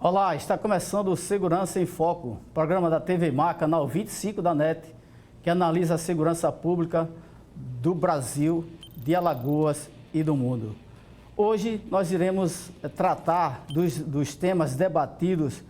Olá, está começando o Segurança em Foco, programa da TV Mar, canal 25 da NET, que analisa a segurança pública do Brasil, de Alagoas e do mundo. Hoje nós iremos tratar dos temas debatidos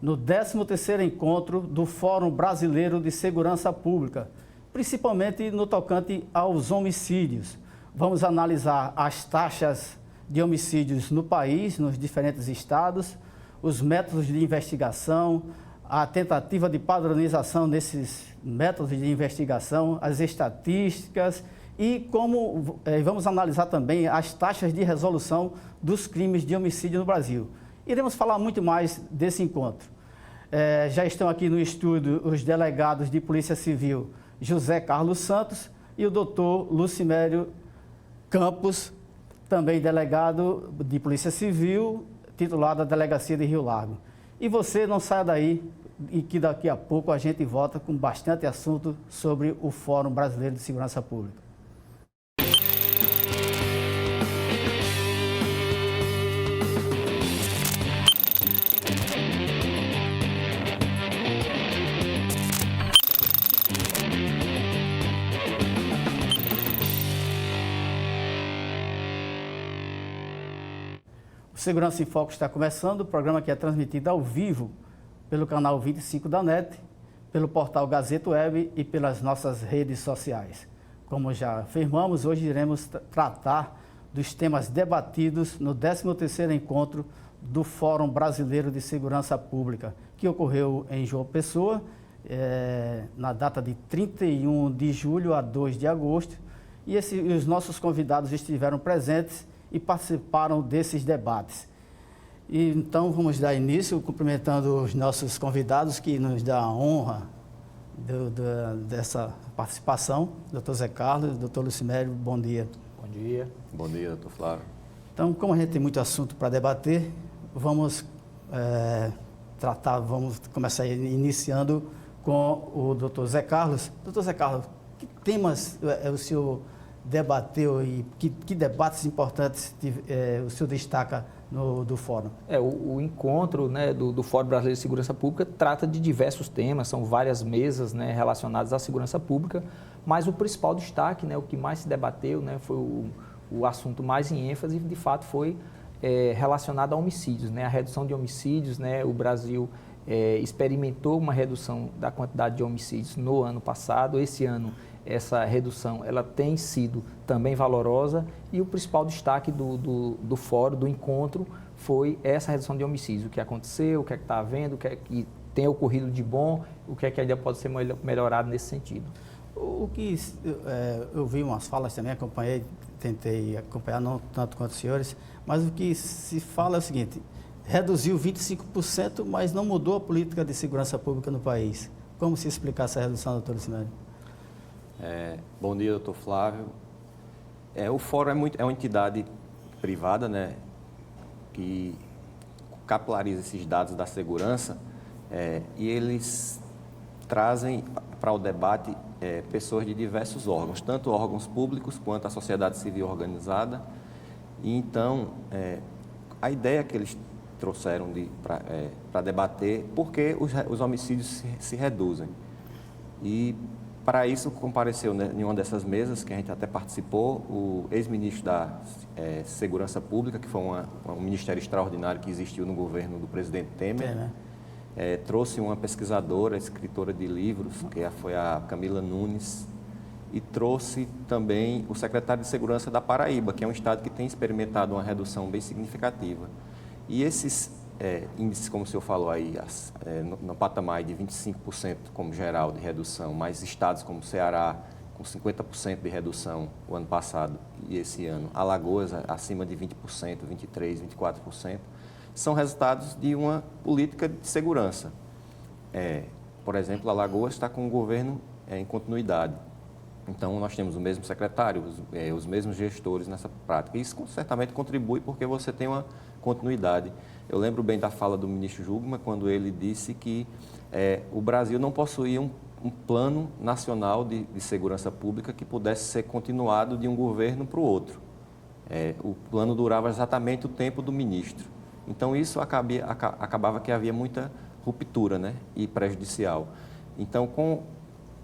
no 13º encontro do Fórum Brasileiro de Segurança Pública, principalmente no tocante aos homicídios. Vamos analisar as taxas de homicídios no país, nos diferentes estados, os métodos de investigação, a tentativa de padronização desses métodos de investigação, as estatísticas e vamos analisar também as taxas de resolução dos crimes de homicídio no Brasil. Iremos falar muito mais desse encontro. Já estão aqui no estúdio os delegados de Polícia Civil José Carlos Santos e o doutor Lucimério Campos, também delegado de Polícia Civil, titular da Delegacia de Rio Largo. E você não saia daí, e que daqui a pouco a gente volta com bastante assunto sobre o Fórum Brasileiro de Segurança Pública. Segurança em Foco está começando, o programa que é transmitido ao vivo pelo canal 25 da NET, pelo portal Gazeta Web e pelas nossas redes sociais. Como já afirmamos, hoje iremos tratar dos temas debatidos no 13º encontro do Fórum Brasileiro de Segurança Pública, que ocorreu em João Pessoa, na data de 31 de julho a 2 de agosto, e os nossos convidados estiveram presentes e participaram desses debates. E, então, vamos dar início cumprimentando os nossos convidados, que nos dá a honra dessa participação. Doutor Zé Carlos, doutor Lucimério, bom dia. Bom dia. Bom dia, doutor Flávio. Então, como a gente tem muito assunto para debater, vamos começar iniciando com o doutor Zé Carlos. Doutor Zé Carlos, que temas o senhor debateu e que debates importantes o senhor destaca do fórum? O encontro, né, do Fórum Brasileiro de Segurança Pública trata de diversos temas, são várias mesas, né, relacionadas à segurança pública, mas o principal destaque, né, o que mais se debateu, né, foi o assunto mais em ênfase, de fato foi relacionado a homicídios, né, a redução de homicídios, né, o Brasil experimentou uma redução da quantidade de homicídios no ano passado. Esse ano essa redução ela tem sido também valorosa e o principal destaque do fórum, do encontro, foi essa redução de homicídios. O que aconteceu, o que é que está havendo, o que é que tem ocorrido de bom, o que é que ainda pode ser melhorado nesse sentido. Eu vi umas falas também, tentei acompanhar, não tanto quanto os senhores, mas o que se fala é o seguinte: reduziu 25%, mas não mudou a política de segurança pública no país. Como se explicar essa redução, doutor Lucimério? Bom dia, doutor Flávio. O Fórum é uma entidade privada, né, que capilariza esses dados da segurança e eles trazem para o debate pessoas de diversos órgãos, tanto órgãos públicos quanto a sociedade civil organizada. E então, a ideia que eles trouxeram para debater por que os homicídios se reduzem. E para isso compareceu, né, em uma dessas mesas, que a gente até participou, o ex-ministro da Segurança Pública, que foi um ministério extraordinário que existiu no governo do presidente Temer. Trouxe uma pesquisadora, escritora de livros, que foi a Camila Nunes, e trouxe também o secretário de Segurança da Paraíba, que é um estado que tem experimentado uma redução bem significativa. E esses índices, como o senhor falou aí, no patamar de 25% como geral de redução, mais estados como Ceará, com 50% de redução o ano passado e esse ano, Alagoas acima de 20%, 23%, 24%, são resultados de uma política de segurança. Por exemplo, Alagoas está com o governo em continuidade. Então, nós temos o mesmo secretário, os mesmos gestores nessa prática. Isso certamente contribui porque você tem uma continuidade. Eu lembro bem da fala do ministro Jugman, quando ele disse que o Brasil não possuía um plano nacional de segurança pública que pudesse ser continuado de um governo para o outro. O plano durava exatamente o tempo do ministro. Então, isso acabava que havia muita ruptura, né, e prejudicial. Então, com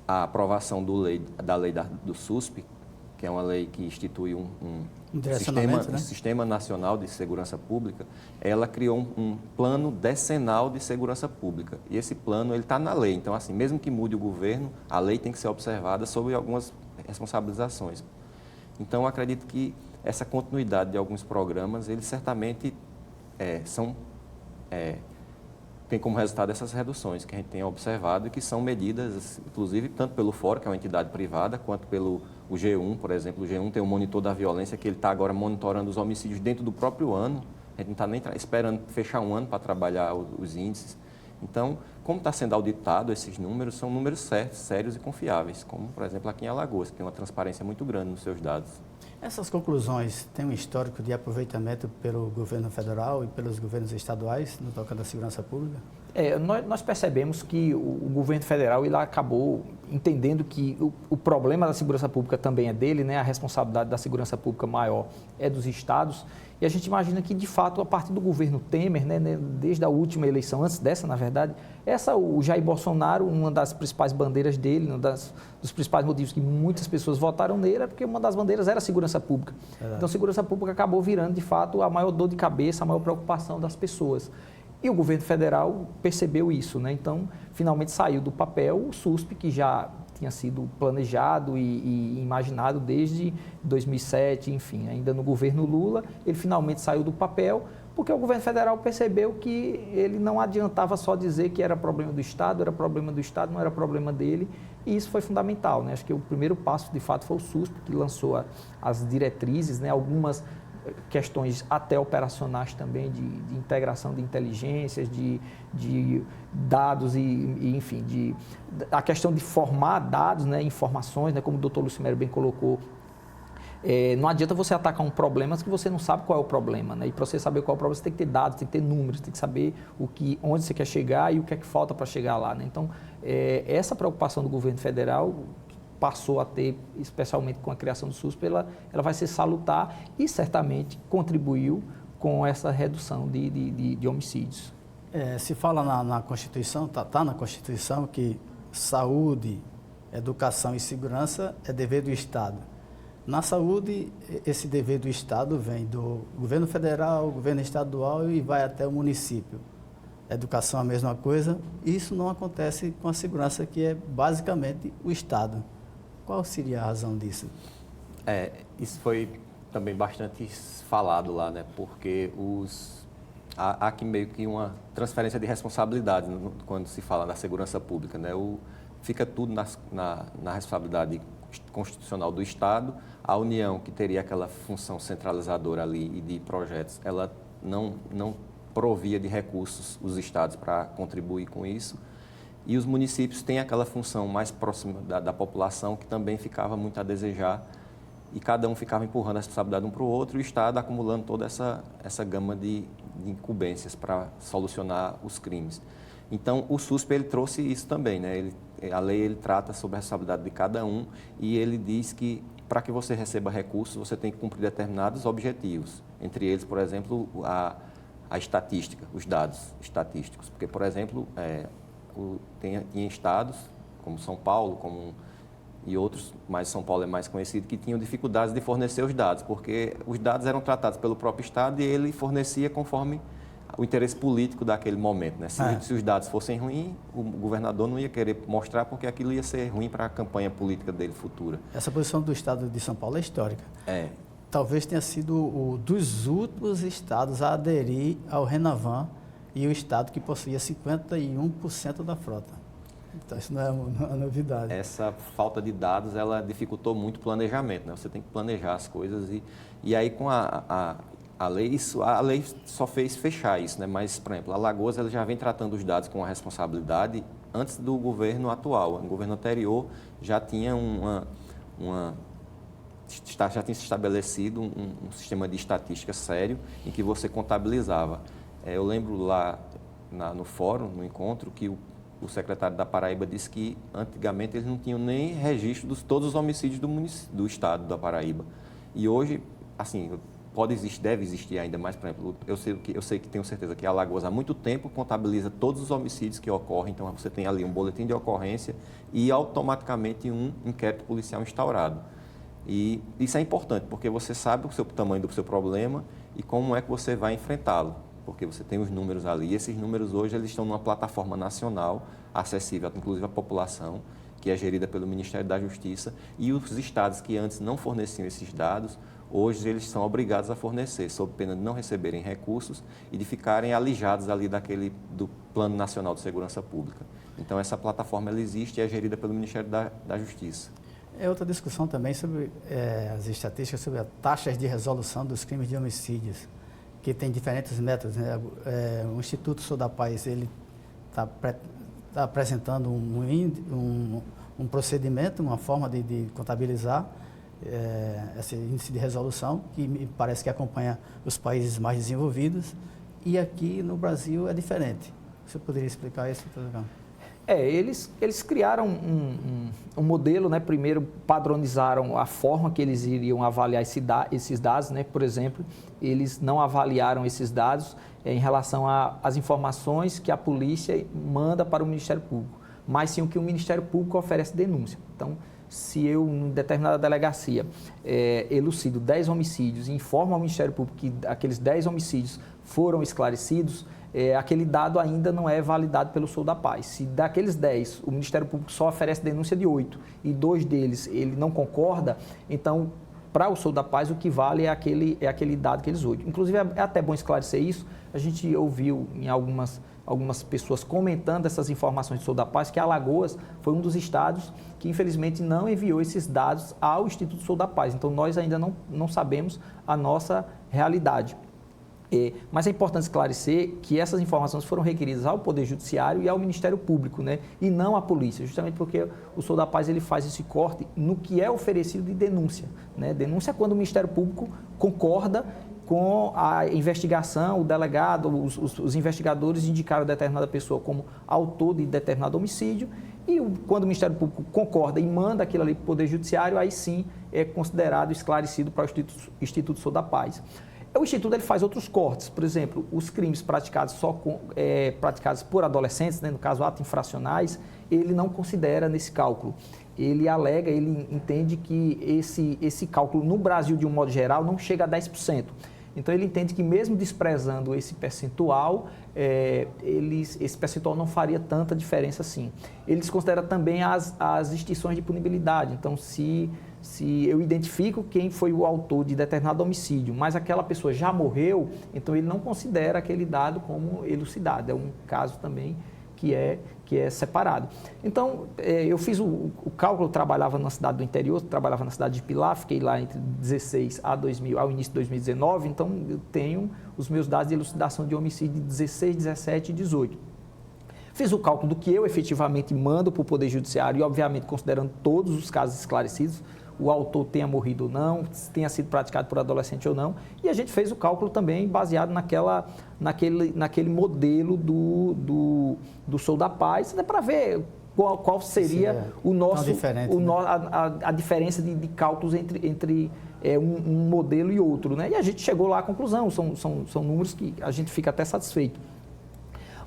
a aprovação da lei do SUSP, que é uma lei que institui um sistema nacional de segurança pública, ela criou um plano decenal de segurança pública. E esse plano está na lei. Então, assim, mesmo que mude o governo, a lei tem que ser observada sob algumas responsabilizações. Então, acredito que essa continuidade de alguns programas, eles certamente tem como resultado essas reduções que a gente tem observado e que são medidas, inclusive, tanto pelo Fórum, que é uma entidade privada, quanto pelo o G1, por exemplo. O G1 tem um monitor da violência que ele está agora monitorando os homicídios dentro do próprio ano. A gente não está nem esperando fechar um ano para trabalhar os índices. Então, como está sendo auditado, esses números são números certos, sérios e confiáveis, como, por exemplo, aqui em Alagoas, que tem uma transparência muito grande nos seus dados. Essas conclusões têm um histórico de aproveitamento pelo governo federal e pelos governos estaduais no tocante à segurança pública? Nós percebemos que o governo federal ele acabou entendendo que o problema da segurança pública também é dele, né? A responsabilidade da segurança pública maior é dos estados. E a gente imagina que, de fato, a partir do governo Temer, né, desde a última eleição, antes dessa, na verdade, o Jair Bolsonaro, uma das principais bandeiras dele, dos principais motivos que muitas pessoas votaram nele, é porque uma das bandeiras era a segurança pública. Então, a segurança pública acabou virando, de fato, a maior dor de cabeça, a maior preocupação das pessoas. E o governo federal percebeu isso, né? Então, finalmente saiu do papel o SUSP, que já tinha sido planejado e imaginado desde 2007, enfim, ainda no governo Lula, ele finalmente saiu do papel, porque o governo federal percebeu que ele não adiantava só dizer que era problema do Estado, não era problema dele, e isso foi fundamental, né? Acho que o primeiro passo, de fato, foi o SUSP, que lançou as diretrizes, né? Algumas questões até operacionais também, de integração de inteligências, de dados enfim, a questão de formar dados, né, informações, né, como o doutor Lucimero bem colocou. Não adianta você atacar um problema se você não sabe qual é o problema, né? E para você saber qual é o problema, você tem que ter dados, tem que ter números, tem que saber onde você quer chegar e o que é que falta para chegar lá, né? Então, essa preocupação do governo federal passou a ter, especialmente com a criação do SUSP, ela vai ser salutar e certamente contribuiu com essa redução de homicídios. Se fala na Constituição, está na Constituição que saúde, educação e segurança é dever do Estado. Na saúde, esse dever do Estado vem do governo federal, governo estadual e vai até o município. Educação é a mesma coisa. Isso não acontece com a segurança, que é basicamente o Estado. Qual seria a razão disso? Isso foi também bastante falado lá, né? Porque há aqui meio que uma transferência de responsabilidade quando se fala da segurança pública, né? Fica tudo na responsabilidade constitucional do Estado. A União, que teria aquela função centralizadora ali e de projetos, ela não provia de recursos os estados para contribuir com isso. E os municípios têm aquela função mais próxima da população, que também ficava muito a desejar, e cada um ficava empurrando a responsabilidade um para o outro, e o Estado acumulando toda essa gama de incumbências para solucionar os crimes. Então, o SUSP ele trouxe isso também, né? A lei ele trata sobre a responsabilidade de cada um, e ele diz que para que você receba recursos, você tem que cumprir determinados objetivos, entre eles, por exemplo, a estatística, os dados estatísticos. Porque, por exemplo, tinha estados, como São Paulo, e outros, mas São Paulo é mais conhecido, que tinham dificuldades de fornecer os dados, porque os dados eram tratados pelo próprio Estado e ele fornecia conforme o interesse político daquele momento, né? Se os dados fossem ruins, o governador não ia querer mostrar, porque aquilo ia ser ruim para a campanha política dele futura. Essa posição do Estado de São Paulo é histórica. Talvez tenha sido dos últimos estados a aderir ao Renavan, e o estado que possuía 51% da frota. Então, isso não é uma novidade. Essa falta de dados, ela dificultou muito o planejamento, né? Você tem que planejar as coisas e aí com a lei, a lei só fez fechar isso, né? Mas, por exemplo, a Alagoas ela já vem tratando os dados com a responsabilidade antes do governo atual. O governo anterior já tinha já tinha se estabelecido um sistema de estatística sério em que você contabilizava. Eu lembro lá no fórum, no encontro, que o secretário da Paraíba disse que antigamente eles não tinham nem registro de todos os homicídios do estado da Paraíba. E hoje, assim, deve existir ainda mais, por exemplo, tenho certeza que Alagoas há muito tempo contabiliza todos os homicídios que ocorrem, então você tem ali um boletim de ocorrência e automaticamente um inquérito policial instaurado. E isso é importante, porque você sabe o tamanho do seu problema e como é que você vai enfrentá-lo, porque você tem os números ali, e esses números hoje eles estão numa plataforma nacional, acessível inclusive à população, que é gerida pelo Ministério da Justiça, e os estados que antes não forneciam esses dados, hoje eles são obrigados a fornecer, sob pena de não receberem recursos e de ficarem alijados ali do Plano Nacional de Segurança Pública. Então essa plataforma ela existe e é gerida pelo Ministério da Justiça. É outra discussão também sobre as estatísticas sobre as taxas de resolução dos crimes de homicídios, que tem diferentes métodos, né? O Instituto Sou da Paz, ele está apresentando um procedimento, uma forma de contabilizar esse índice de resolução, que me parece que acompanha os países mais desenvolvidos, e aqui no Brasil é diferente. Você poderia explicar isso, doutor? Eles criaram um modelo, né? Primeiro padronizaram a forma que eles iriam avaliar esses dados, né? Por exemplo, eles não avaliaram esses dados em relação às informações que a polícia manda para o Ministério Público, mas sim o que o Ministério Público oferece denúncia. Então, se eu, em determinada delegacia, elucido 10 homicídios e informo ao Ministério Público que aqueles 10 homicídios foram esclarecidos, aquele dado ainda não é validado pelo Sou da Paz. Se daqueles 10, o Ministério Público só oferece denúncia de 8 e 2 deles ele não concorda, então, para o Sou da Paz, o que vale é aquele dado, aqueles 8. Inclusive, é até bom esclarecer isso. A gente ouviu em algumas pessoas comentando essas informações do Sou da Paz, que Alagoas foi um dos estados que, infelizmente, não enviou esses dados ao Instituto Sou da Paz. Então, nós ainda não sabemos a nossa realidade. Mas é importante esclarecer que essas informações foram requeridas ao Poder Judiciário e ao Ministério Público, né? E não à polícia, justamente porque o Sou da Paz ele faz esse corte no que é oferecido de denúncia, né? Denúncia é quando o Ministério Público concorda com a investigação, o delegado, os investigadores indicaram determinada pessoa como autor de determinado homicídio e quando o Ministério Público concorda e manda aquilo ali para o Poder Judiciário, aí sim é considerado esclarecido para o Instituto Sou da Paz. O Instituto ele faz outros cortes, por exemplo, os crimes praticados praticados por adolescentes, né, no caso atos infracionais, ele não considera nesse cálculo. Ele alega, ele entende que esse cálculo no Brasil, de um modo geral, não chega a 10%. Então, ele entende que mesmo desprezando esse percentual, esse percentual não faria tanta diferença assim. Ele desconsidera também as extinções de punibilidade. Então, se eu identifico quem foi o autor de determinado homicídio, mas aquela pessoa já morreu, então ele não considera aquele dado como elucidado. É um caso também que é separado. Então, eu fiz o cálculo, eu trabalhava na cidade do interior, trabalhava na cidade de Pilar, fiquei lá entre 2016 ao início de 2019, então eu tenho os meus dados de elucidação de homicídio de 16, 17 e 18. Fiz o cálculo do que eu efetivamente mando para o Poder Judiciário e, obviamente, considerando todos os casos esclarecidos, o autor tenha morrido ou não, se tenha sido praticado por adolescente ou não. E a gente fez o cálculo também baseado naquele modelo do Sou da Paz, né, para ver qual seria a diferença de cálculos entre um modelo e outro, né? E a gente chegou lá à conclusão, são números que a gente fica até satisfeito.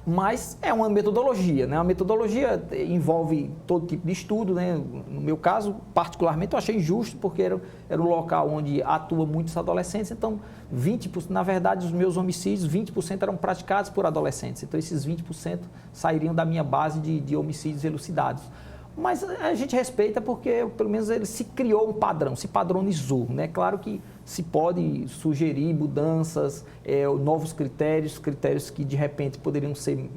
Mas é uma metodologia, né? A metodologia envolve todo tipo de estudo, né? No meu caso, particularmente, eu achei injusto, porque era um local onde atuam muitos adolescentes, então 20%, na verdade, os meus homicídios, 20% eram praticados por adolescentes, então esses 20% sairiam da minha base de homicídios elucidados. Mas a gente respeita porque, pelo menos, ele se criou um padrão, se padronizou, né? Claro que se pode sugerir mudanças, novos critérios que, de repente, poderiam ser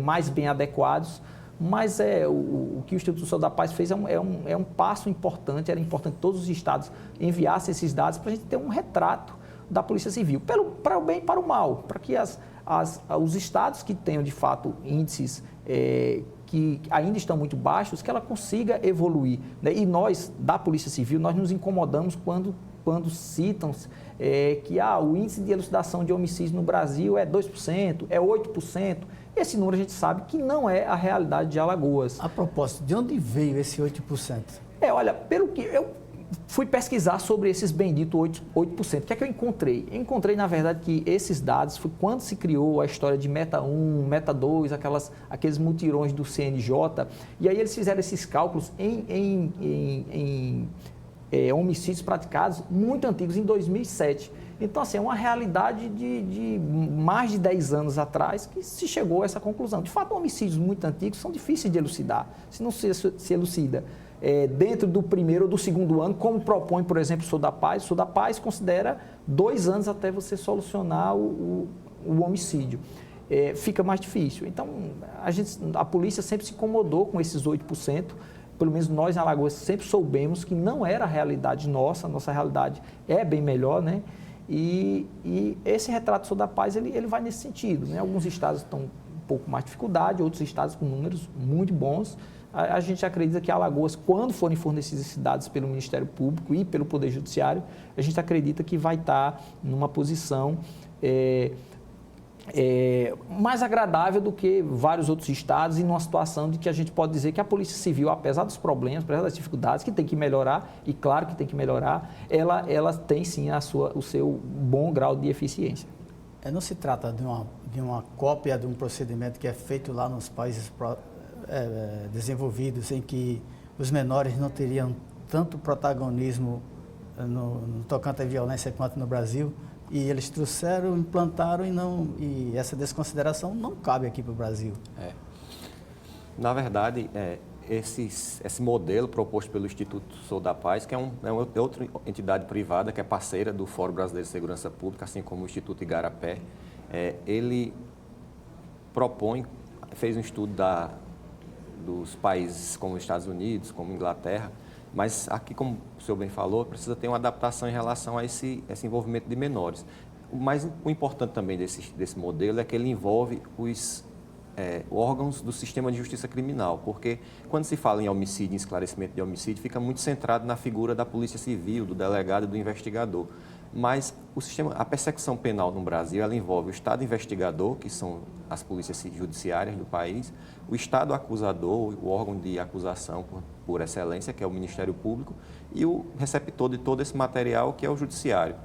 mais bem adequados, mas o que o Instituto Sou da Paz fez é um passo importante, era importante que todos os estados enviassem esses dados para a gente ter um retrato da Polícia Civil, para o bem e para o mal, para que os estados que tenham, de fato, índices que ainda estão muito baixos, que ela consiga evoluir, né? E nós, da Polícia Civil, nós nos incomodamos quando citam que o índice de elucidação de homicídios no Brasil é 2%, é 8%. Esse número a gente sabe que não é a realidade de Alagoas. A propósito, de onde veio esse 8%? Olha, pelo que fui pesquisar sobre esses benditos 8%. O que é que eu encontrei? Eu encontrei, na verdade, que esses dados foi quando se criou a história de Meta 1, Meta 2, aqueles mutirões do CNJ, e aí eles fizeram esses cálculos em homicídios praticados muito antigos, em 2007. Então, assim, é uma realidade de mais de 10 anos atrás que se chegou a essa conclusão. De fato, homicídios muito antigos são difíceis de elucidar, se não se elucida dentro do primeiro ou do segundo ano, como propõe, por exemplo, o Sou da Paz. O Sou da Paz considera 2 anos até você solucionar o homicídio. Fica mais difícil. Então, a polícia sempre se incomodou com esses 8%. Pelo menos nós, em Alagoas, sempre soubemos que não era a realidade nossa realidade é bem melhor, né? E esse retrato Sou da Paz, ele vai nesse sentido, né? Alguns estados estão um pouco mais de dificuldade, outros estados com números muito bons. A gente acredita que Alagoas, quando forem fornecidos esses dados pelo Ministério Público e pelo Poder Judiciário, a gente acredita que vai estar numa posição mais agradável do que vários outros estados e numa situação de que a gente pode dizer que a Polícia Civil, apesar dos problemas, apesar das dificuldades, que tem que melhorar, e claro que tem que melhorar, ela tem sim o seu bom grau de eficiência. Não se trata de uma cópia de um procedimento que é feito lá nos países desenvolvidos, em que os menores não teriam tanto protagonismo no tocante à violência quanto no Brasil, e eles trouxeram, implantaram e essa desconsideração não cabe aqui para o Brasil. Na verdade, esse modelo proposto pelo Instituto Sou da Paz, que é outra entidade privada que é parceira do Fórum Brasileiro de Segurança Pública, assim como o Instituto Igarapé, ele fez um estudo dos países como os Estados Unidos, como Inglaterra, mas aqui, como o senhor bem falou, precisa ter uma adaptação em relação a esse envolvimento de menores. O importante também desse modelo é que ele envolve os órgãos do sistema de justiça criminal, porque quando se fala em homicídio, em esclarecimento de homicídio, fica muito centrado na figura da Polícia Civil, do delegado e do investigador. Mas a persecução penal no Brasil, ela envolve o Estado investigador, que são as polícias judiciárias do país, o Estado acusador, o órgão de acusação por excelência, que é o Ministério Público, e o receptor de todo esse material, que é o Judiciário.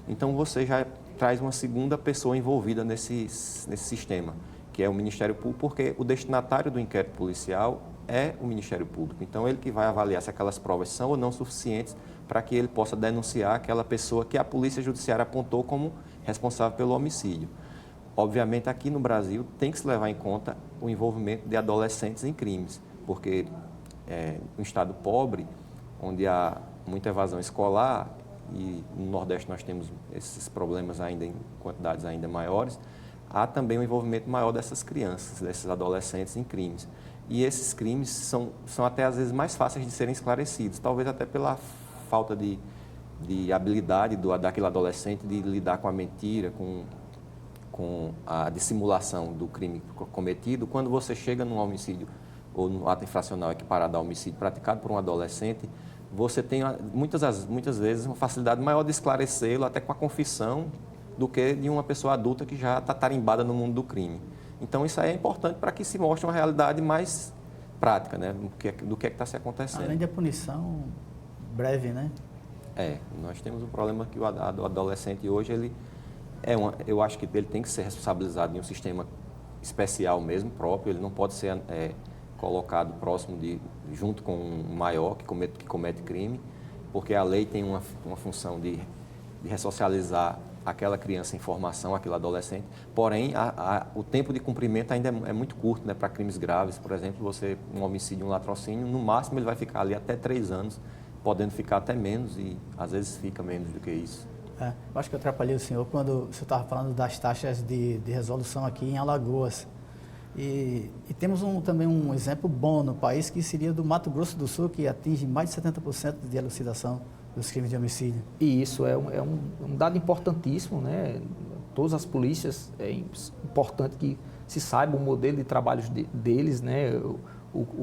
Então, você já traz uma segunda pessoa envolvida nesse sistema, que é o Ministério Público, porque o destinatário do inquérito policial é o Ministério Público. Então, ele que vai avaliar se aquelas provas são ou não suficientes para que ele possa denunciar aquela pessoa que a Polícia Judiciária apontou como responsável pelo homicídio. Obviamente, aqui no Brasil, tem que se levar em conta o envolvimento de adolescentes em crimes, porque um estado pobre, onde há muita evasão escolar, e no Nordeste nós temos esses problemas ainda em quantidades ainda maiores, há também um envolvimento maior dessas crianças, desses adolescentes em crimes. E esses crimes são até às vezes mais fáceis de serem esclarecidos, talvez até pela falta de habilidade daquele adolescente de lidar com a mentira, com a dissimulação do crime cometido. Quando você chega num homicídio ou no ato infracional equiparado ao homicídio praticado por um adolescente, você tem muitas vezes uma facilidade maior de esclarecê-lo, até com a confissão, do que de uma pessoa adulta que já está tarimbada no mundo do crime. Então, isso aí é importante para que se mostre uma realidade mais prática, né, do que está se acontecendo. Além da punição breve, né? Nós temos um problema que o adolescente hoje, eu acho que ele tem que ser responsabilizado em um sistema especial mesmo, próprio, ele não pode ser colocado próximo junto com um maior que comete crime, porque a lei tem uma função de ressocializar aquela criança em formação, aquele adolescente, porém o tempo de cumprimento ainda é muito curto, né, para crimes graves. Por exemplo, um homicídio, um latrocínio, no máximo ele vai ficar ali até 3 anos, podendo ficar até menos e às vezes fica menos do que isso. Eu acho que eu atrapalhei o senhor quando o senhor estava falando das taxas de resolução aqui em Alagoas. E temos também um exemplo bom no país, que seria do Mato Grosso do Sul, que atinge mais de 70% de elucidação dos crimes de homicídio. E isso é um dado importantíssimo, né? Todas as polícias, é importante que se saiba o modelo de trabalho deles, né?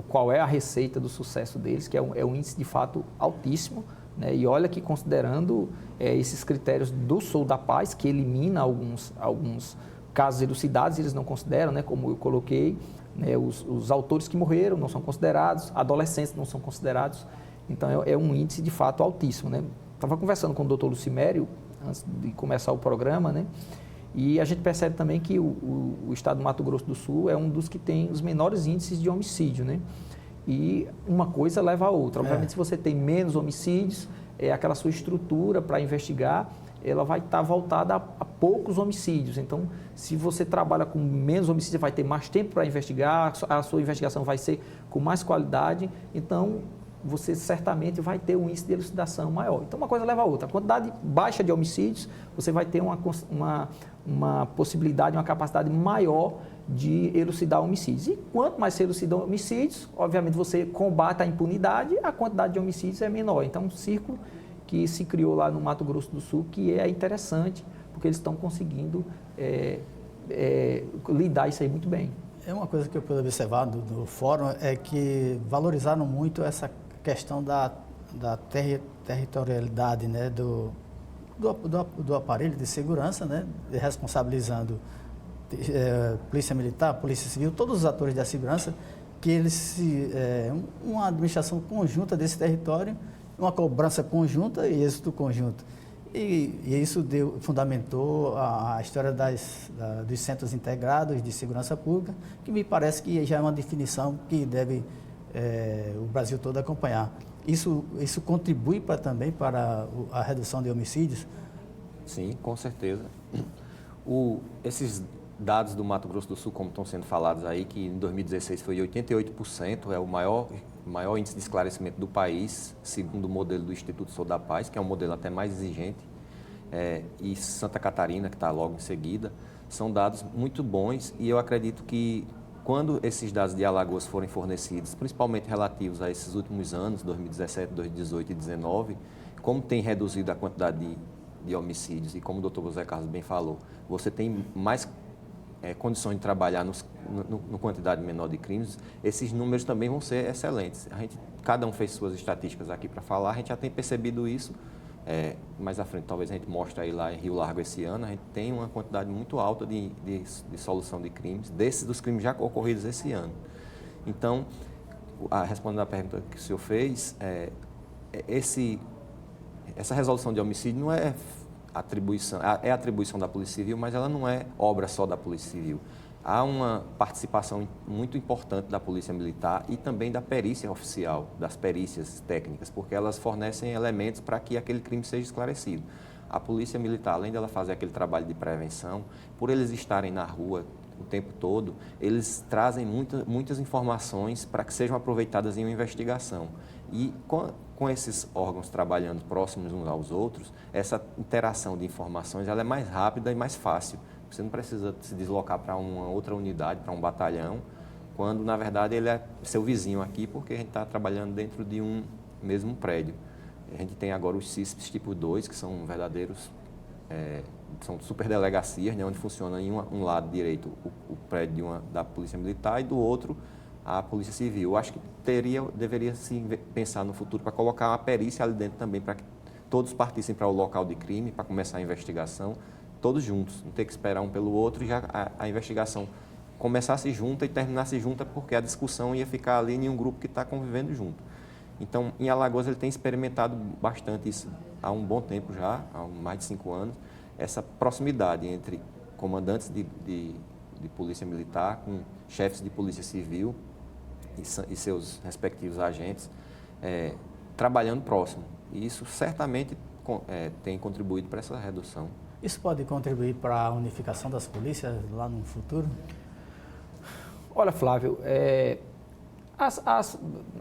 Qual é a receita do sucesso deles, que é um índice de fato altíssimo, né? E olha que, considerando esses critérios do Sou da Paz, que elimina alguns casos elucidados, eles não consideram, né? Como eu coloquei, né? Os autores que morreram não são considerados, adolescentes não são considerados. Então, é um índice, de fato, altíssimo, né? Estava conversando com o doutor Lucimério, antes de começar o programa, né? E a gente percebe também que o estado do Mato Grosso do Sul é um dos que tem os menores índices de homicídio, né? E uma coisa leva a outra. Obviamente, se você tem menos homicídios, aquela sua estrutura para investigar, ela vai estar voltada a poucos homicídios. Então, se você trabalha com menos homicídios, você vai ter mais tempo para investigar, a sua investigação vai ser com mais qualidade. Então, você certamente vai ter um índice de elucidação maior. Então, uma coisa leva a outra. A quantidade baixa de homicídios, você vai ter uma possibilidade, uma capacidade maior de elucidar homicídios. E quanto mais se elucidam homicídios, obviamente você combate a impunidade, a quantidade de homicídios é menor. Então, um círculo que se criou lá no Mato Grosso do Sul, que é interessante, porque eles estão conseguindo lidar isso aí muito bem. É uma coisa que eu pude observar do fórum, é que valorizaram muito essa questão da territorialidade, né, do aparelho de segurança, né, responsabilizando Polícia Militar, Polícia Civil, todos os atores da segurança, que eles uma administração conjunta desse território, uma cobrança conjunta e êxito conjunto. E isso fundamentou a história dos centros integrados de segurança pública, que me parece que já é uma definição que deve o Brasil todo acompanhar. Isso contribui também para a redução de homicídios? Sim, com certeza. Esses dados do Mato Grosso do Sul, como estão sendo falados aí, que em 2016 foi 88%, é o maior índice de esclarecimento do país, segundo o modelo do Instituto Sou da Paz, que é um modelo até mais exigente, e Santa Catarina, que está logo em seguida, são dados muito bons, e eu acredito que quando esses dados de Alagoas forem fornecidos, principalmente relativos a esses últimos anos, 2017, 2018 e 2019, como tem reduzido a quantidade de homicídios, e como o doutor José Carlos bem falou, você tem mais condições de trabalhar no quantidade menor de crimes, esses números também vão ser excelentes. Cada um fez suas estatísticas aqui para falar, a gente já tem percebido isso. Mais à frente, talvez a gente mostre aí lá em Rio Largo esse ano, a gente tem uma quantidade muito alta de solução de crimes, dos crimes já ocorridos esse ano. Então, respondendo à pergunta que o senhor fez, essa resolução de homicídio não é atribuição da Polícia Civil, mas ela não é obra só da Polícia Civil. Há uma participação muito importante da Polícia Militar e também da perícia oficial, das perícias técnicas, porque elas fornecem elementos para que aquele crime seja esclarecido. A Polícia Militar, além de ela fazer aquele trabalho de prevenção, por eles estarem na rua o tempo todo, eles trazem muitas informações para que sejam aproveitadas em uma investigação. E com esses órgãos trabalhando próximos uns aos outros, essa interação de informações ela é mais rápida e mais fácil. Você não precisa se deslocar para uma outra unidade, para um batalhão, quando, na verdade, ele é seu vizinho aqui, porque a gente está trabalhando dentro de um mesmo prédio. A gente tem agora os CISPs tipo 2, que são verdadeiros, são superdelegacias, né, onde funciona em um lado direito o prédio da Polícia Militar e do outro a Polícia Civil. Eu acho que deveria se pensar no futuro para colocar uma perícia ali dentro também, para que todos partissem para o local de crime, para começar a investigação, todos juntos, não ter que esperar um pelo outro e já a investigação começasse junta e terminasse junta, porque a discussão ia ficar ali em um grupo que está convivendo junto. Então, em Alagoas, ele tem experimentado bastante isso há um bom tempo já, há mais de 5 anos, essa proximidade entre comandantes de polícia militar com chefes de polícia civil e seus respectivos agentes, trabalhando próximo. E isso certamente tem contribuído para essa redução. Isso pode contribuir para a unificação das polícias lá no futuro? Olha, Flávio,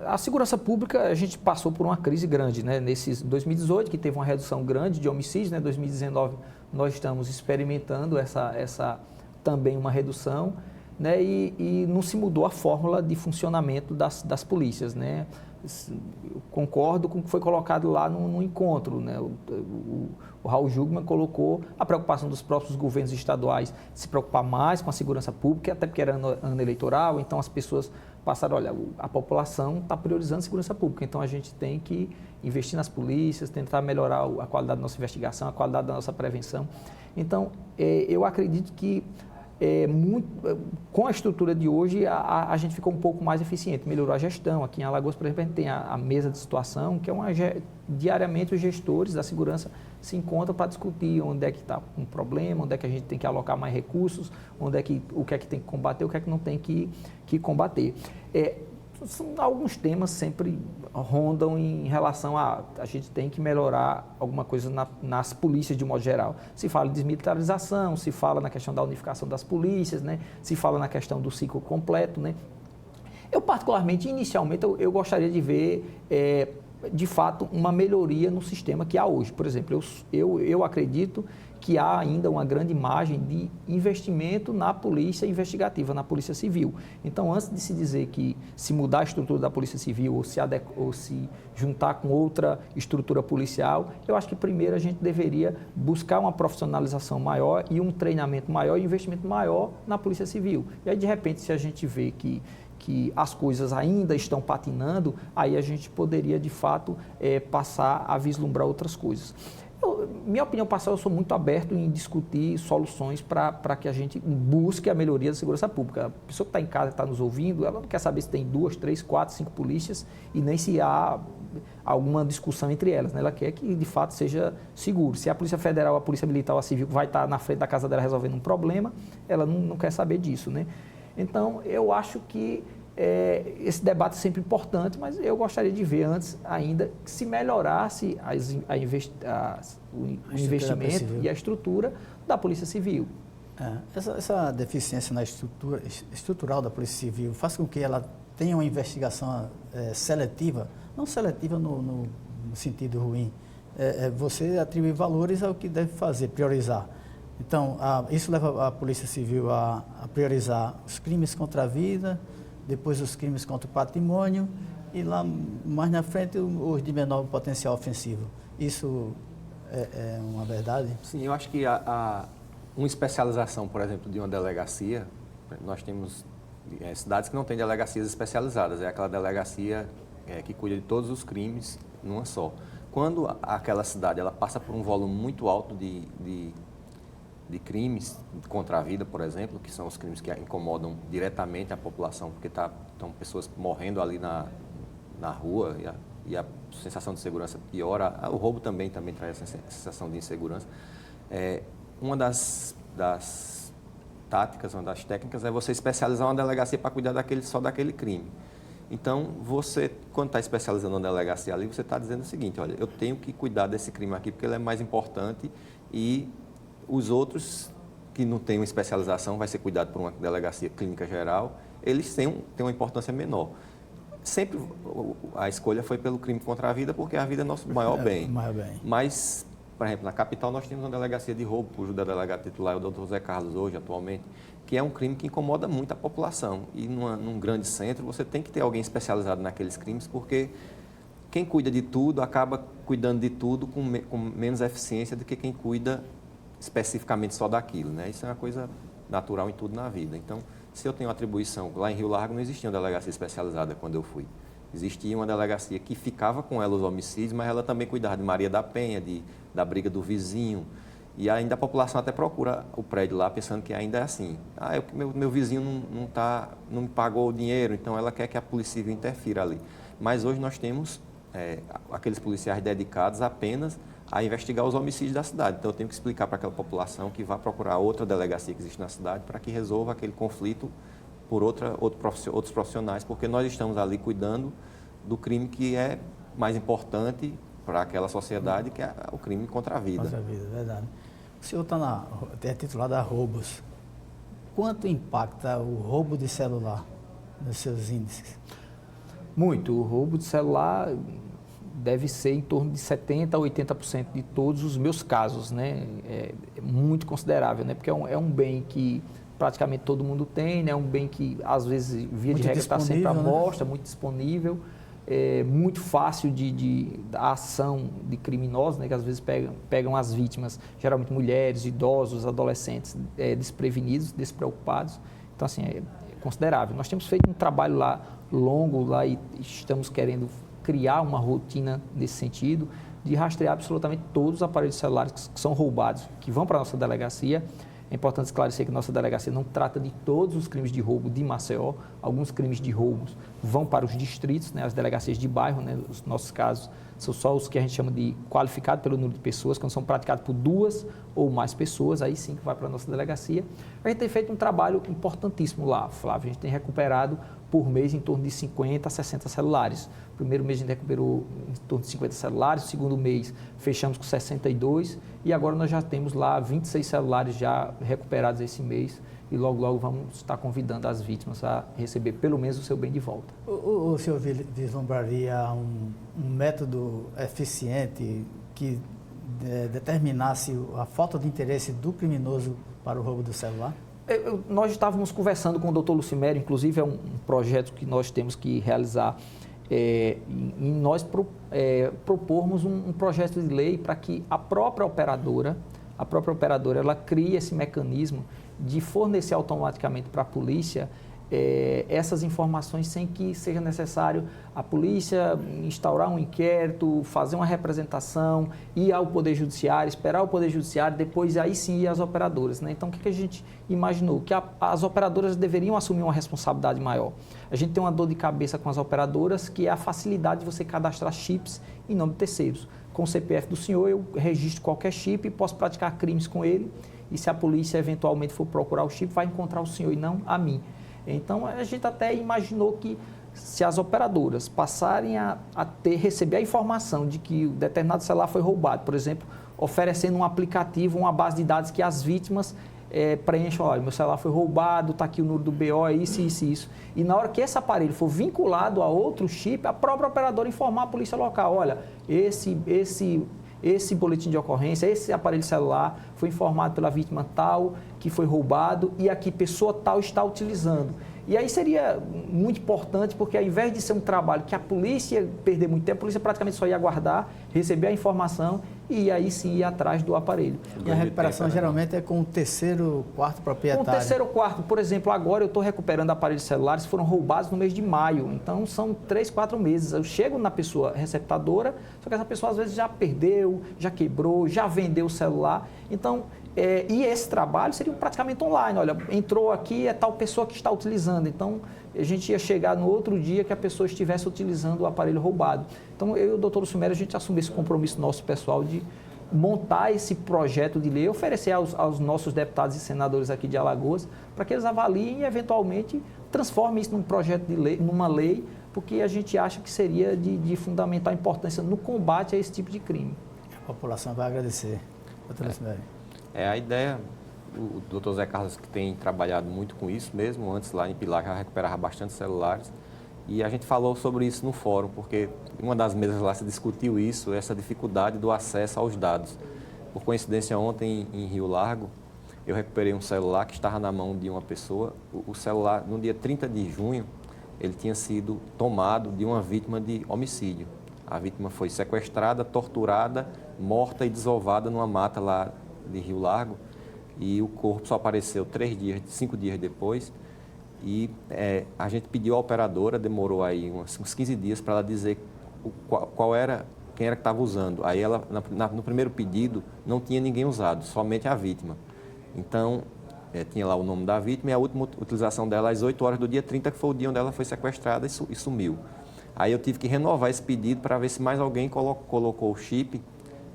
a segurança pública, a gente passou por uma crise grande, né? Nesses 2018, que teve uma redução grande de homicídios, né? 2019, nós estamos experimentando também uma redução, né? E não se mudou a fórmula de funcionamento das polícias, né? Eu concordo com o que foi colocado lá no encontro, né? O Raul Jugman colocou a preocupação dos próprios governos estaduais de se preocupar mais com a segurança pública, até porque era ano eleitoral, então as pessoas passaram, olha, a população está priorizando a segurança pública, então a gente tem que investir nas polícias, tentar melhorar a qualidade da nossa investigação, a qualidade da nossa prevenção. Então, eu acredito que com a estrutura de hoje, a gente ficou um pouco mais eficiente, melhorou a gestão. Aqui em Alagoas, por exemplo, a gente tem a mesa de situação, que é diariamente os gestores da segurança se encontram para discutir onde é que está um problema, onde é que a gente tem que alocar mais recursos, o que é que tem que combater, o que é que não tem que combater. Alguns temas sempre rondam em relação a gente tem que melhorar alguma coisa nas polícias de um modo geral. Se fala de desmilitarização, se fala na questão da unificação das polícias, né? Se fala na questão do ciclo completo, né? Eu particularmente, inicialmente, eu gostaria de ver, de fato, uma melhoria no sistema que há hoje. Por exemplo, eu acredito que há ainda uma grande margem de investimento na polícia investigativa, na polícia civil. Então, antes de se dizer que se mudar a estrutura da polícia civil ou se juntar com outra estrutura policial, eu acho que primeiro a gente deveria buscar uma profissionalização maior e um treinamento maior e investimento maior na polícia civil. E aí, de repente, se a gente vê que as coisas ainda estão patinando, aí a gente poderia, de fato, passar a vislumbrar outras coisas. Minha opinião pessoal, eu sou muito aberto em discutir soluções para que a gente busque a melhoria da segurança pública. A pessoa que está em casa, está nos ouvindo, ela não quer saber se tem 2, 3, 4, 5 polícias e nem se há alguma discussão entre elas, né? Ela quer que, de fato, seja seguro. Se a Polícia Federal, a Polícia Militar ou a Civil vai estar na frente da casa dela resolvendo um problema, ela não quer saber disso, né? Então, eu acho que esse debate é sempre importante, mas eu gostaria de ver antes ainda que se melhorasse o investimento e a estrutura da Polícia Civil. Essa deficiência na estrutura estrutural da Polícia Civil faz com que ela tenha uma investigação seletiva, não seletiva no sentido ruim, você atribuir valores ao que deve fazer, priorizar. Então, isso leva a Polícia Civil a priorizar os crimes contra a vida, depois os crimes contra o patrimônio e lá mais na frente os de menor potencial ofensivo. Isso é uma verdade? Sim, eu acho que uma especialização, por exemplo, de uma delegacia, nós temos cidades que não têm delegacias especializadas, é aquela delegacia que cuida de todos os crimes numa só. Quando aquela cidade ela passa por um volume muito alto de crimes contra a vida, por exemplo, que são os crimes que incomodam diretamente a população, porque estão pessoas morrendo ali na rua e a sensação de segurança piora. O roubo também traz essa sensação de insegurança. Uma das táticas, uma das técnicas é você especializar uma delegacia para cuidar só daquele crime. Então, você, quando está especializando uma delegacia ali, você está dizendo o seguinte, olha, eu tenho que cuidar desse crime aqui porque ele é mais importante e os outros que não têm uma especialização, vai ser cuidado por uma delegacia clínica geral, eles têm uma importância menor. Sempre a escolha foi pelo crime contra a vida, porque a vida é nosso maior bem. Mas, por exemplo, na capital nós temos uma delegacia de roubo, cujo delegado titular é o Dr. Zé Carlos hoje, atualmente, que é um crime que incomoda muito a população. E num grande centro você tem que ter alguém especializado naqueles crimes, porque quem cuida de tudo acaba cuidando de tudo com menos eficiência do que quem cuida especificamente só daquilo, né? Isso é uma coisa natural em tudo na vida. Então, se eu tenho atribuição, lá em Rio Largo não existia uma delegacia especializada quando eu fui. Existia uma delegacia que ficava com ela os homicídios, mas ela também cuidava de Maria da Penha, da briga do vizinho. E ainda a população até procura o prédio lá pensando que ainda é assim. Meu vizinho não me pagou o dinheiro, então ela quer que a Polícia Civil interfira ali. Mas hoje nós temos aqueles policiais dedicados apenas a investigar os homicídios da cidade. Então, eu tenho que explicar para aquela população que vá procurar outra delegacia que existe na cidade para que resolva aquele conflito por outros profissionais, porque nós estamos ali cuidando do crime que é mais importante para aquela sociedade, que é o crime contra a vida. Contra a vida, verdade. O senhor é titulado a roubos. Quanto impacta o roubo de celular nos seus índices? Muito. O roubo de celular deve ser em torno de 70% a 80% de todos os meus casos, né? É muito considerável, né? Porque é um bem que praticamente todo mundo tem, né? É um bem que, às vezes, via de regra, está sempre à mostra, muito disponível, muito fácil da ação de criminosos, né? Que às vezes pegam as vítimas, geralmente mulheres, idosos, adolescentes, desprevenidos, despreocupados. Então, assim, é considerável. Nós temos feito um trabalho lá longo lá e estamos querendo criar uma rotina nesse sentido, de rastrear absolutamente todos os aparelhos celulares que são roubados, que vão para a nossa delegacia, É importante esclarecer que nossa delegacia não trata de todos os crimes de roubo de Maceió. Alguns crimes de roubos vão para os distritos, né, as delegacias de bairro, né, os nossos casos são só os que a gente chama de qualificado pelo número de pessoas, quando são praticados por 2 ou mais pessoas, aí sim que vai para a nossa delegacia. A gente tem feito um trabalho importantíssimo lá, Flávio. A gente tem recuperado por mês em torno de 50 a 60 celulares. O primeiro mês a gente recuperou em torno de 50 celulares, o segundo mês fechamos com 62 e agora nós já temos lá 26 celulares já recuperados esse mês e logo, logo vamos estar convidando as vítimas a receber pelo menos o seu bem de volta. O senhor vislumbraria um método eficiente que determinasse a falta de interesse do criminoso para o roubo do celular? Nós estávamos conversando com o doutor Lucimério, inclusive é um projeto que nós temos que realizar, e nós propormos um projeto de lei para que a própria operadora ela crie esse mecanismo de fornecer automaticamente para a polícia essas informações sem que seja necessário a polícia instaurar um inquérito, fazer uma representação, ir ao Poder Judiciário, esperar o Poder Judiciário, depois aí sim ir às operadoras, né? Então, o que a gente imaginou? Que as operadoras deveriam assumir uma responsabilidade maior. A gente tem uma dor de cabeça com as operadoras, que é a facilidade de você cadastrar chips em nome de terceiros. Com o CPF do senhor, eu registro qualquer chip e posso praticar crimes com ele, e se a polícia eventualmente for procurar o chip, vai encontrar o senhor e não a mim. Então, a gente até imaginou que se as operadoras passarem a receber a informação de que o determinado celular foi roubado, por exemplo, oferecendo um aplicativo, uma base de dados que as vítimas preencham, olha, meu celular foi roubado, está aqui o número do BO, é isso, isso, isso. E na hora que esse aparelho for vinculado a outro chip, a própria operadora informar a polícia local, olha, esse boletim de ocorrência, esse aparelho celular foi informado pela vítima tal, que foi roubado e aqui pessoa tal está utilizando. E aí seria muito importante, porque ao invés de ser um trabalho que a polícia ia perder muito tempo, a polícia praticamente só ia aguardar, receber a informação e aí sim ir atrás do aparelho. E a recuperação geralmente é com o terceiro, quarto proprietário? Com o terceiro ou quarto. Por exemplo, agora eu estou recuperando aparelhos celulares que foram roubados no mês de maio. Então, são 3, 4 meses. Eu chego na pessoa receptadora, só que essa pessoa às vezes já perdeu, já quebrou, já vendeu o celular. Então, e esse trabalho seria praticamente online. Olha, entrou aqui, é tal pessoa que está utilizando. Então, a gente ia chegar no outro dia que a pessoa estivesse utilizando o aparelho roubado. Então, eu e o doutor Lucimério, a gente assume esse compromisso nosso pessoal de montar esse projeto de lei, oferecer aos nossos deputados e senadores aqui de Alagoas, para que eles avaliem e, eventualmente, transformem isso num projeto de lei, numa lei, porque a gente acha que seria de fundamental importância no combate a esse tipo de crime. A população vai agradecer, doutor Lucimério. A ideia, o doutor Zé Carlos, que tem trabalhado muito com isso mesmo, antes lá em Pilar já recuperava bastante celulares, e a gente falou sobre isso no fórum, porque uma das mesas lá se discutiu isso, essa dificuldade do acesso aos dados. Por coincidência, ontem em Rio Largo, eu recuperei um celular que estava na mão de uma pessoa. O celular, no dia 30 de junho, ele tinha sido tomado de uma vítima de homicídio. A vítima foi sequestrada, torturada, morta e desovada numa mata lá de Rio Largo, e o corpo só apareceu 5 dias depois, e a gente pediu à operadora, demorou aí uns 15 dias para ela dizer quem era que estava usando. Aí ela, no primeiro pedido, não tinha ninguém usado, somente a vítima. Então, tinha lá o nome da vítima e a última utilização dela às 8 horas do dia 30, que foi o dia onde ela foi sequestrada e sumiu. Aí eu tive que renovar esse pedido para ver se mais alguém colocou o chip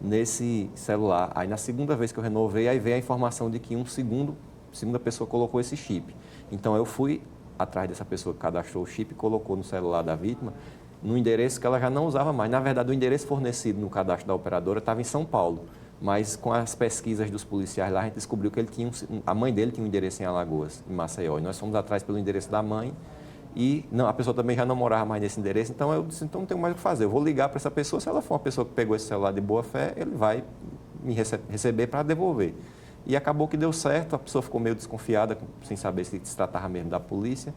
nesse celular. Aí na segunda vez que eu renovei, aí veio a informação de que segunda pessoa colocou esse chip. Então eu fui atrás dessa pessoa que cadastrou o chip e colocou no celular da vítima, no endereço que ela já não usava mais. Na verdade, o endereço fornecido no cadastro da operadora estava em São Paulo, mas com as pesquisas dos policiais lá, a gente descobriu que a mãe dele tinha um endereço em Alagoas, em Maceió, e nós fomos atrás pelo endereço da mãe. E a pessoa também já não morava mais nesse endereço, então eu disse, então não tenho mais o que fazer, eu vou ligar para essa pessoa, se ela for uma pessoa que pegou esse celular de boa fé, ele vai me receber para devolver. E acabou que deu certo, a pessoa ficou meio desconfiada, sem saber se tratava mesmo da polícia,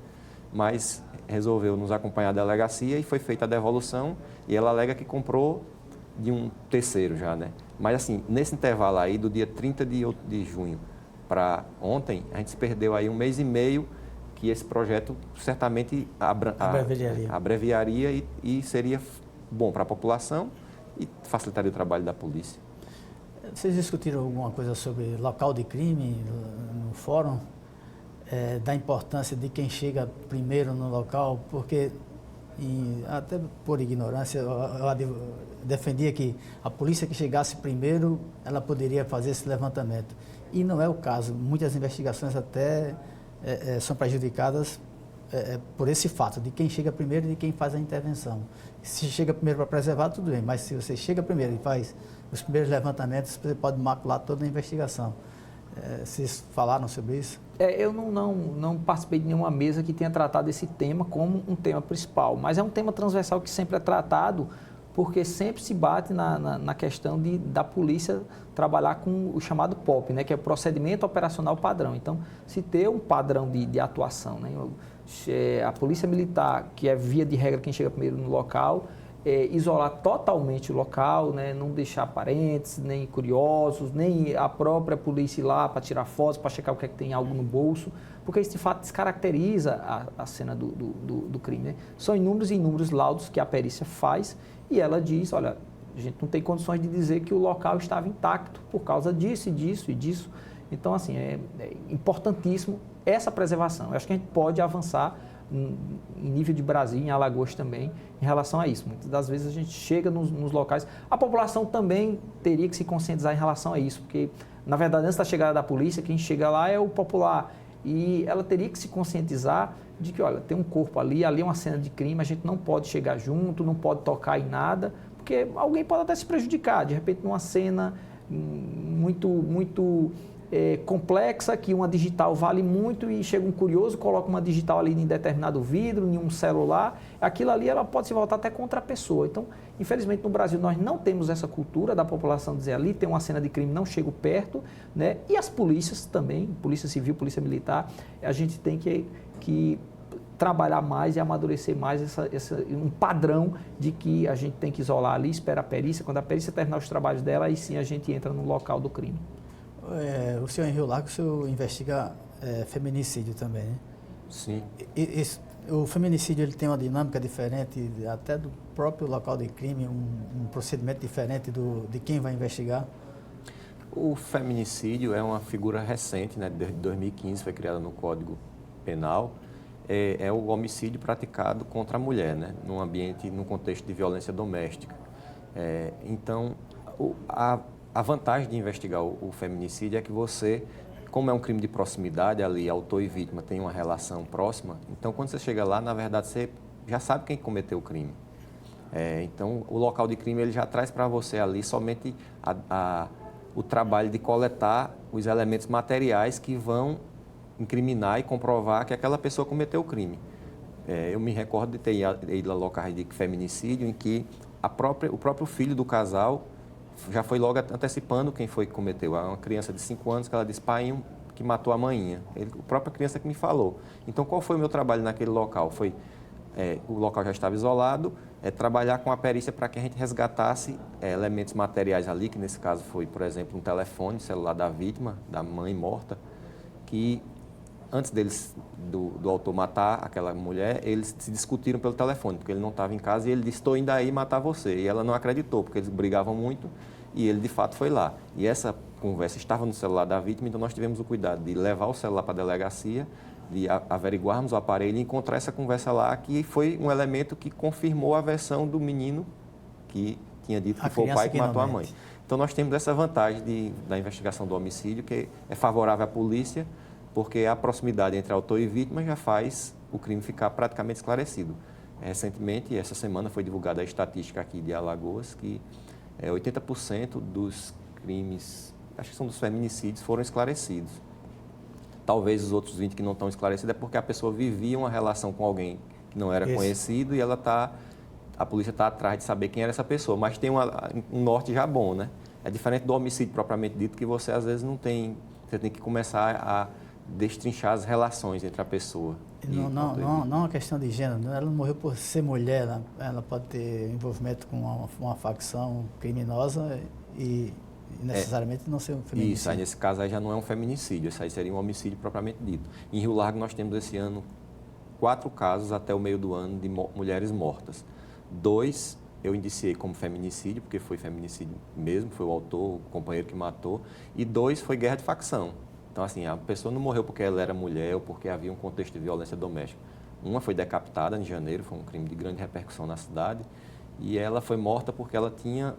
mas resolveu nos acompanhar à delegacia e foi feita a devolução, e ela alega que comprou de um terceiro já, né? Mas assim, nesse intervalo aí, do dia 30 de junho para ontem, a gente se perdeu aí 1 mês e meio, que esse projeto certamente abreviaria e seria bom para a população e facilitaria o trabalho da polícia. Vocês discutiram alguma coisa sobre local de crime no fórum? Da importância de quem chega primeiro no local, porque, até por ignorância, eu defendia que a polícia que chegasse primeiro, ela poderia fazer esse levantamento. E não é o caso. Muitas investigações até são prejudicadas por esse fato, de quem chega primeiro e de quem faz a intervenção. Se chega primeiro para preservar, tudo bem, mas se você chega primeiro e faz os primeiros levantamentos, você pode macular toda a investigação. Vocês falaram sobre isso? Eu não participei de nenhuma mesa que tenha tratado esse tema como um tema principal, mas é um tema transversal que sempre é tratado, porque sempre se bate na questão da polícia trabalhar com o chamado POP, né, que é o Procedimento Operacional Padrão. Então, se ter um padrão de atuação, né, a polícia militar, que é via de regra quem chega primeiro no local, isolar totalmente o local, né, não deixar parentes, nem curiosos, nem a própria polícia ir lá para tirar fotos, para checar o que é que tem algo no bolso, porque isso de fato descaracteriza a cena do crime. Né? São inúmeros e inúmeros laudos que a perícia faz e ela diz, olha, a gente não tem condições de dizer que o local estava intacto por causa disso e disso e disso. Então, assim, é importantíssimo essa preservação. Eu acho que a gente pode avançar em nível de Brasil, em Alagoas também, em relação a isso. Muitas das vezes a gente chega nos locais, a população também teria que se conscientizar em relação a isso, porque, na verdade, antes da chegada da polícia, quem chega lá é o popular, e ela teria que se conscientizar de que, olha, tem um corpo ali é uma cena de crime, a gente não pode chegar junto, não pode tocar em nada, porque alguém pode até se prejudicar, de repente numa cena muito complexa, que uma digital vale muito e chega um curioso, coloca uma digital ali em determinado vidro, em um celular, aquilo ali ela pode se voltar até contra a pessoa. Então, infelizmente no Brasil nós não temos essa cultura da população dizer ali tem uma cena de crime, não chego perto, né? E as polícias também, polícia civil, polícia militar, a gente tem que trabalhar mais e amadurecer mais um padrão de que a gente tem que isolar ali, esperar a perícia, quando a perícia terminar os trabalhos dela, aí sim a gente entra no local do crime. O senhor em Rio Largo, o senhor investiga feminicídio também, né? Sim. O feminicídio ele tem uma dinâmica diferente até do próprio local de crime, um procedimento diferente de quem vai investigar? O feminicídio é uma figura recente, né, de 2015, foi criada no Código Penal. É o homicídio praticado contra a mulher, né, num contexto de violência doméstica. Então, a vantagem de investigar o feminicídio é que você, como é um crime de proximidade, ali autor e vítima têm uma relação próxima, então quando você chega lá, na verdade, você já sabe quem cometeu o crime. Então, o local de crime ele já traz para você ali somente o trabalho de coletar os elementos materiais que vão incriminar e comprovar que aquela pessoa cometeu o crime. Eu me recordo de ter ido a locais de feminicídio em que o próprio filho do casal já foi logo antecipando quem foi que cometeu. Uma criança de 5 anos que ela disse, pai, que matou a maninha. A própria criança que me falou. Então, qual foi o meu trabalho naquele local? O local já estava isolado, trabalhar com a perícia para que a gente resgatasse elementos materiais ali, que nesse caso foi, por exemplo, um telefone celular da vítima, da mãe morta, que antes do autor matar aquela mulher, eles se discutiram pelo telefone, porque ele não estava em casa e ele disse, estou indo aí matar você. E ela não acreditou, porque eles brigavam muito e ele de fato foi lá. E essa conversa estava no celular da vítima, então nós tivemos o cuidado de levar o celular para a delegacia, de averiguarmos o aparelho e encontrar essa conversa lá, que foi um elemento que confirmou a versão do menino que tinha dito que foi o pai que matou a mãe. Então nós temos essa vantagem da investigação do homicídio, que é favorável à polícia, porque a proximidade entre autor e vítima já faz o crime ficar praticamente esclarecido. Recentemente, essa semana, foi divulgada a estatística aqui de Alagoas, que 80% dos crimes, acho que são dos feminicídios, foram esclarecidos. Talvez os outros 20 que não estão esclarecidos é porque a pessoa vivia uma relação com alguém que não era conhecido e a polícia está atrás de saber quem era essa pessoa, mas tem um norte já bom, né? É diferente do homicídio propriamente dito, que você às vezes não tem, você tem que começar a destrinchar as relações entre a pessoa. Não é uma questão de gênero, ela não morreu por ser mulher, ela pode ter envolvimento com uma facção criminosa e necessariamente não ser um feminicídio. Isso, aí nesse caso aí já não é um feminicídio, esse aí seria um homicídio propriamente dito. Em Rio Largo nós temos esse ano 4 casos até o meio do ano de mulheres mortas. 2 eu indiciei como feminicídio, porque foi feminicídio mesmo, foi o autor, o companheiro que matou. E 2, foi guerra de facção. Então, assim, a pessoa não morreu porque ela era mulher ou porque havia um contexto de violência doméstica. Uma foi decapitada em janeiro, foi um crime de grande repercussão na cidade. E ela foi morta porque ela tinha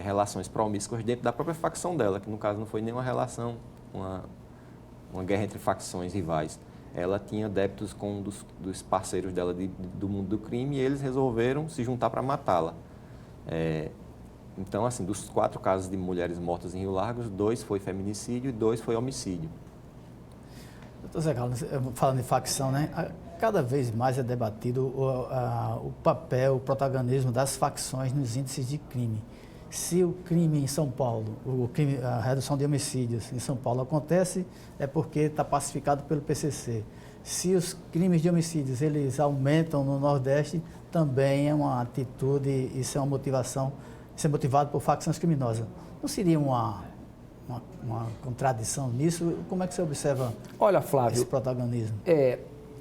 relações promíscuas dentro da própria facção dela, que no caso não foi nenhuma relação, uma guerra entre facções rivais. Ela tinha débitos com um dos parceiros dela do mundo do crime e eles resolveram se juntar para matá-la. Então, assim, dos 4 casos de mulheres mortas em Rio Largos, 2 foi feminicídio e 2 foi homicídio. Doutor Zé Carlos, falando em facção, né? Cada vez mais é debatido o papel, o protagonismo das facções nos índices de crime. Se o crime em São Paulo, a redução de homicídios em São Paulo acontece, é porque está pacificado pelo PCC. Se os crimes de homicídios eles aumentam no Nordeste, também é uma atitude, isso é uma motivação, isso é motivado por facções criminosas. Não seria uma contradição nisso? Como é que você observa Olha, Flávio, esse protagonismo?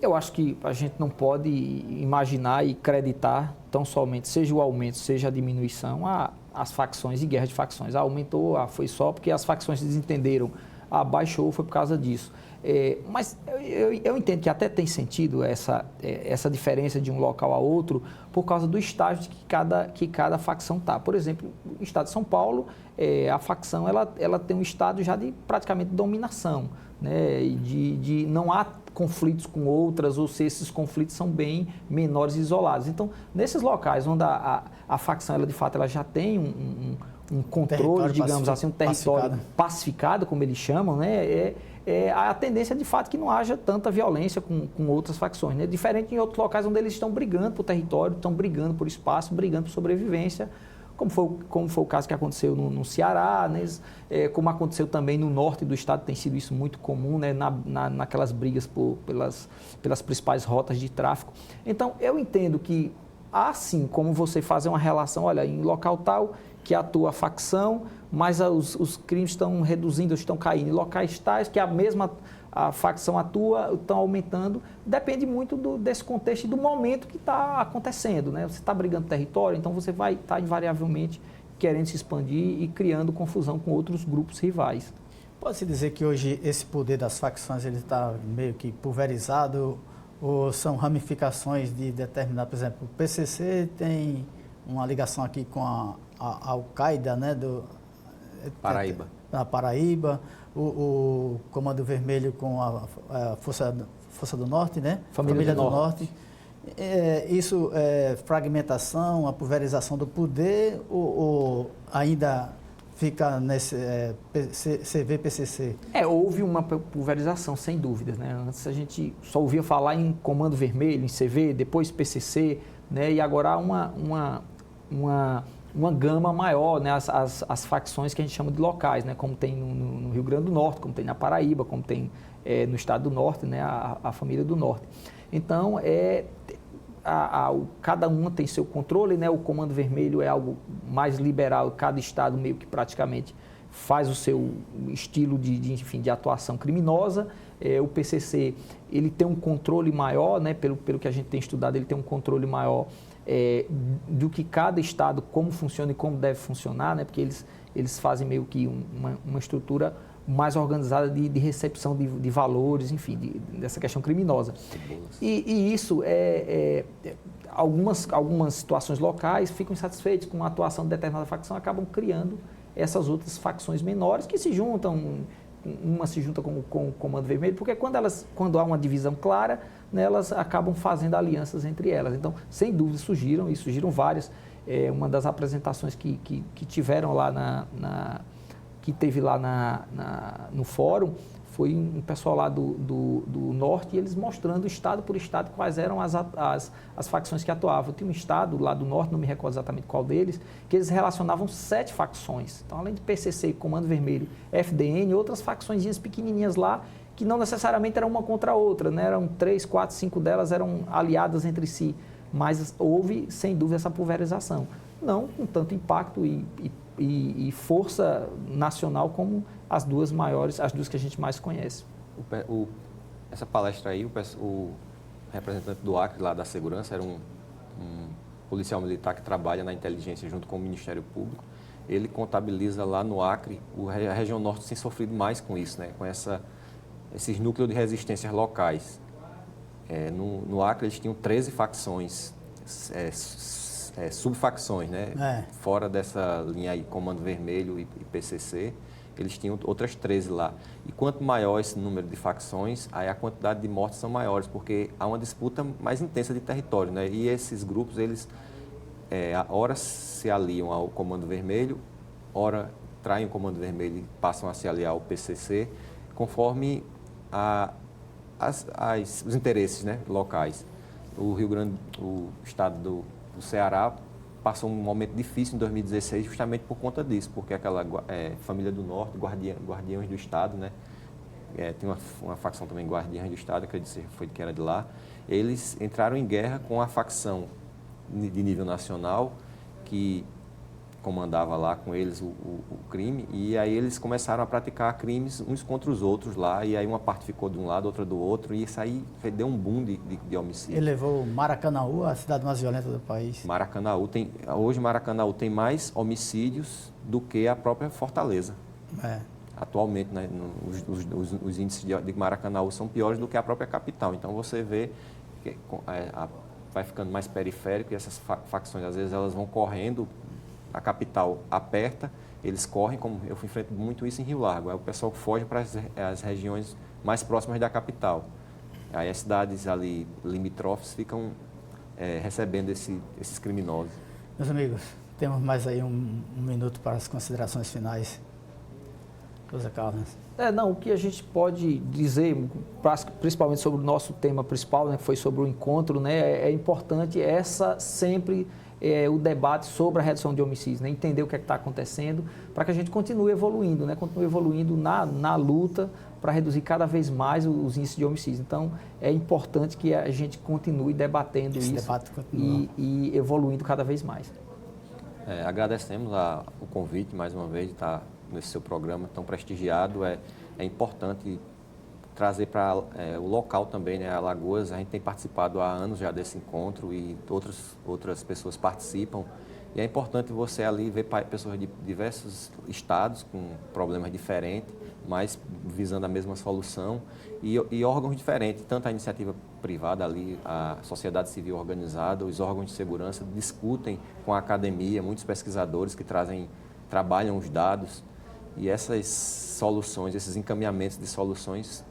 Eu acho que a gente não pode imaginar e acreditar tão somente, seja o aumento, seja a diminuição, as facções e guerra de facções. Aumentou, foi só porque as facções se desentenderam. Baixou, foi por causa disso. Mas eu entendo que até tem sentido essa diferença de um local a outro por causa do estágio que cada facção está. Por exemplo, no estado de São Paulo, a facção ela tem um estado já de praticamente dominação, né? De não há conflitos com outras, ou se esses conflitos são bem menores e isolados. Então, nesses locais onde a facção, ela de fato, ela já tem um controle, digamos assim, um território pacificado, como eles chamam, né? A tendência, de fato, que não haja tanta violência com outras facções, né? Diferente em outros locais onde eles estão brigando por território, estão brigando por espaço, brigando por sobrevivência, como foi o caso que aconteceu no Ceará, né? Como aconteceu também no norte do estado, tem sido isso muito comum, né? Naquelas brigas pelas principais rotas de tráfico. Então, eu entendo que, assim como você fazer uma relação, olha, em local tal que atua a facção, mas os crimes estão reduzindo, estão caindo. Em locais tais que a facção atua, estão aumentando, depende muito desse contexto e do momento que está acontecendo, né? Você está brigando território, então você vai estar invariavelmente querendo se expandir e criando confusão com outros grupos rivais. Pode-se dizer que hoje esse poder das facções ele está meio que pulverizado ou são ramificações de determinado, por exemplo, o PCC tem uma ligação aqui com a Al-Qaeda, né, Paraíba. Na Paraíba, o Comando Vermelho com a Força do Norte, né? Família do Norte. Isso é fragmentação, a pulverização do poder ou ainda fica nesse CV, PCC? Houve uma pulverização, sem dúvidas, né? Antes a gente só ouvia falar em Comando Vermelho, em CV, depois PCC, né? E agora há uma gama maior, né? As facções que a gente chama de locais, né? Como tem no Rio Grande do Norte, como tem na Paraíba, como tem no estado do Norte, né? A família do Norte. Então, cada uma tem seu controle, né? O Comando Vermelho é algo mais liberal, cada estado meio que praticamente faz o seu estilo de atuação criminosa. O PCC, ele tem um controle maior, né? Pelo que a gente tem estudado, ele tem um controle maior do que cada estado, como funciona e como deve funcionar, né? Porque eles fazem meio que uma estrutura mais organizada de recepção de valores, enfim, dessa questão criminosa. E isso algumas situações locais ficam insatisfeitos com a atuação de determinada facção, acabam criando essas outras facções menores que se juntam, uma se junta com o Comando Vermelho, porque quando há uma divisão clara, né, elas acabam fazendo alianças entre elas. Então, sem dúvida, surgiram várias. Uma das apresentações que tiveram lá que teve lá no fórum foi um pessoal lá do norte, e eles mostrando estado por estado quais eram as facções que atuavam. Tinha um estado lá do norte, não me recordo exatamente qual deles, que eles relacionavam 7 facções. Então, além de PCC, Comando Vermelho, FDN, outras facçõezinhas pequenininhas lá, que não necessariamente eram uma contra a outra, né? Eram 3, 4, 5 delas eram aliadas entre si, mas houve, sem dúvida, essa pulverização. Não com tanto impacto e força nacional como as duas maiores, as duas que a gente mais conhece. Essa palestra aí, o representante do Acre lá da segurança era policial militar que trabalha na inteligência junto com o Ministério Público, ele contabiliza lá no Acre, a região norte tem sofrido mais com isso, né? Com esses núcleos de resistências locais. No Acre eles tinham 13 facções, subfacções, né? Fora dessa linha aí, Comando Vermelho e PCC, eles tinham outras 13 lá. E quanto maior esse número de facções, aí a quantidade de mortes são maiores, porque há uma disputa mais intensa de território, né? E esses grupos, eles, ora se aliam ao Comando Vermelho, ora traem o Comando Vermelho e passam a se aliar ao PCC, conforme os interesses, né, locais. O estado do Ceará passou um momento difícil em 2016 justamente por conta disso, porque aquela família do Norte, Guardiões do Estado, né, tem uma facção também, Guardiões do Estado, acredito que era de lá, eles entraram em guerra com a facção de nível nacional que comandava lá com eles o crime, e aí eles começaram a praticar crimes uns contra os outros lá, e aí uma parte ficou de um lado, outra do outro, e isso aí deu um boom de homicídios. Ele levou Maracanaú, a cidade mais violenta do país. Hoje Maracanaú tem mais homicídios do que a própria Fortaleza. Atualmente, né, os índices de Maracanaú são piores do que a própria capital, então você vê que vai ficando mais periférico e essas facções, às vezes, elas vão correndo, a capital aperta, eles correm, como eu enfrento muito isso em Rio Largo, aí o pessoal foge para as regiões mais próximas da capital. Aí as cidades ali limítrofes ficam recebendo esses criminosos. Meus amigos, temos mais aí um minuto para as considerações finais. José Carlos. O que a gente pode dizer, principalmente sobre o nosso tema principal, né, que foi sobre o encontro, né, é importante sempre o debate sobre a redução de homicídios, né, entender o que é que está acontecendo, para que a gente continue evoluindo, né, na luta para reduzir cada vez mais os índices de homicídios. Então, é importante que a gente continue debatendo isso e evoluindo cada vez mais. Agradecemos o convite, mais uma vez, de estar nesse seu programa tão prestigiado. É importante trazer para o local também, né, Alagoas. A gente tem participado há anos já desse encontro e outras pessoas participam. E é importante você ali ver pessoas de diversos estados com problemas diferentes, mas visando a mesma solução, e órgãos diferentes, tanto a iniciativa privada ali, a sociedade civil organizada, os órgãos de segurança discutem com a academia, muitos pesquisadores que trabalham os dados, e essas soluções, esses encaminhamentos de soluções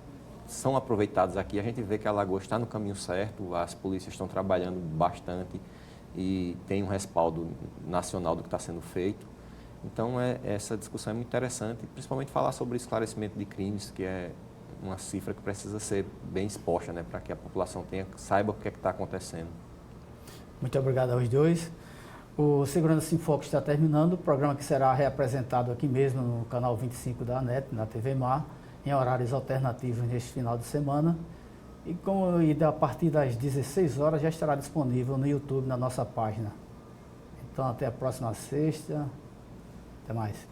são aproveitados aqui. A gente vê que a Alagoas está no caminho certo, as polícias estão trabalhando bastante e tem um respaldo nacional do que está sendo feito. Então, essa discussão é muito interessante, principalmente falar sobre esclarecimento de crimes, que é uma cifra que precisa ser bem exposta, né, para que a população saiba o que é que está acontecendo. Muito obrigado aos dois. O Segurança em Foco está terminando, o programa que será reapresentado aqui mesmo no canal 25 da ANET, na TV Mar, em horários alternativos neste final de semana. E a partir das 16 horas já estará disponível no YouTube, na nossa página. Então, até a próxima sexta. Até mais.